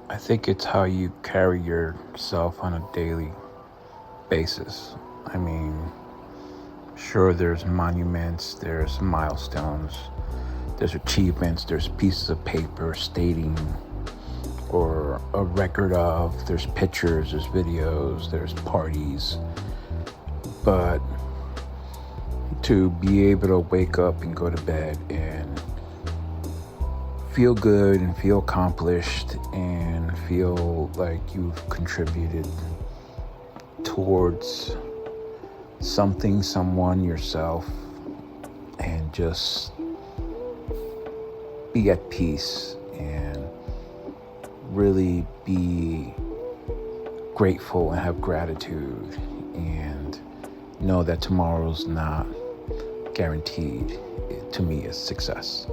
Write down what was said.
I think it's how you carry yourself on a daily basis. I mean, sure, there's monuments, there's milestones, there's achievements, there's pieces of paper stating or a record of, there's pictures, there's videos, there's parties. But to be able to wake up and go to bed and feel good and feel accomplished and feel like you've contributed towards something, someone, yourself, and just be at peace and really be grateful and have gratitude and know that tomorrow's not guaranteed, to me, is success.